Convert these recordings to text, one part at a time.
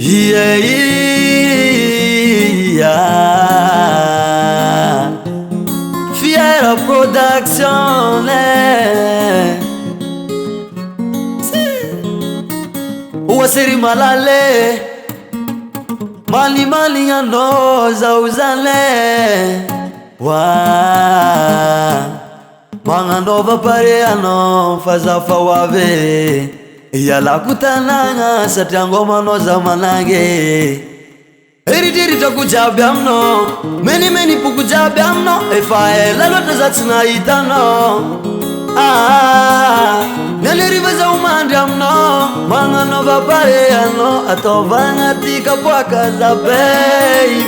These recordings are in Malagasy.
Yeah, yeah. Fiera Production, Wasiri malale mali mali yano zauzale wa manganova pare ano fazafa wave yala kutananga satyangoma no zamanage eritiri takujabyamno many pukujabyamno efaela lotazatsina itano Nalirivaza umandamno mangano vapareano atovanga tika pwaka za baby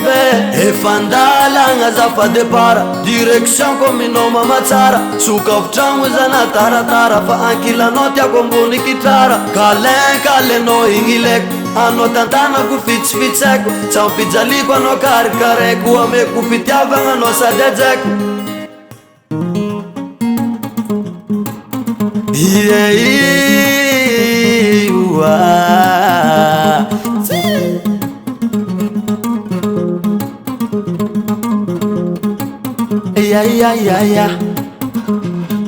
efandala ngazafa depara direction kominoma matsara suka vutrangu zana taratara fa ankila noti akombuni kitara kale no ingileko ano tantana kufitsfitseko tsampijaliko ano karikareko ame kupitiavanga no sadejeko yeah, yeah.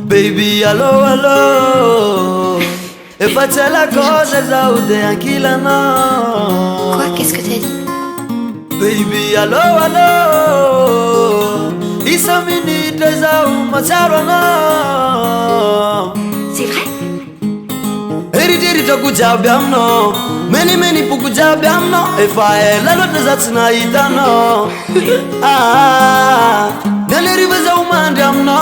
Baby, allô. Et pas de la cause, Zaoudé, un kilo, non. Quoi, qu'est-ce que t'as dit? Baby, allô. Isa minute, Zaoudé, ma C'est vrai? Eritiri takujabyamno many pukujabyamno efaela lotazatsina itano nalerivaza umandamno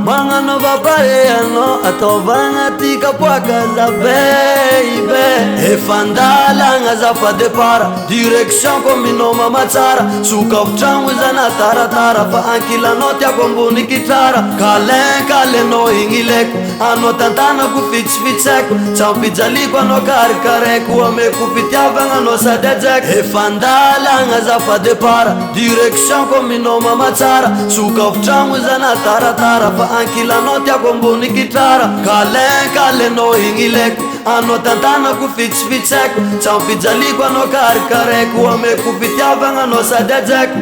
mangano vapareano atovanga tika pwaka za baby efandala ngazafa depara direction kominoma matsara suka vutrangu zana taratara fa ankila noti akombuni kitara kale no ingileko ano tantana kufitsfitseko tsampijaliko ano karikareko ame kupitiavanga no sadejeko efandala ngazafa depara direction kominoma matsara suka vutrangu zana taratara fa ankila noti akombuni kitara kale no ingileko ano tantana kufitsfitseko tsampijaliko ano karikareko ame kupitiavanga no sadejeko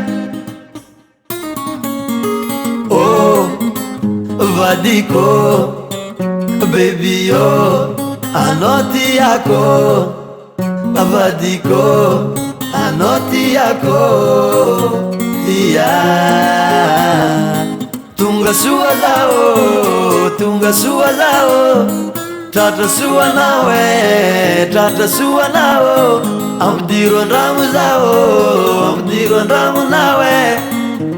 oh vadiko baby yo anoti yako vadiko anoti yako yeah. Tunga sua zao tata sua nao abdiro ndamu nawe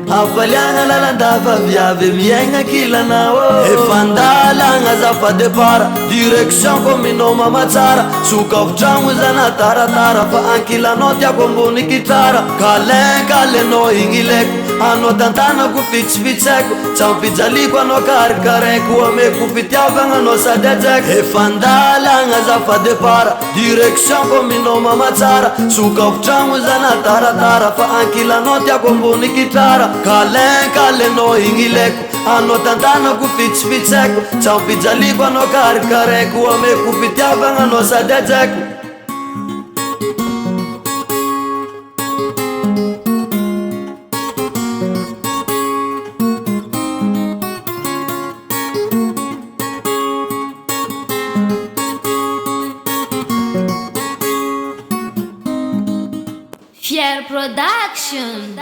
Afalianga la landava viave mienga kila nao efandala ngazafa depara direction kominoma matsara suka vutrangu zana taratara fa ankila noti akombuni kitara kale no ingileko ano tantana kufitsfitseko tsampijaliko ano karikareko ame kupitiavanga no sadejeko efandala ngazafa depara direction kominoma matsara suka vutrangu zana taratara fa ankila noti akombuni kitara kale no ingileko ano tantana kufitsfitseko tsampijaliko ano karikareko ame kupitiavanga no sadejeko Fiera Production.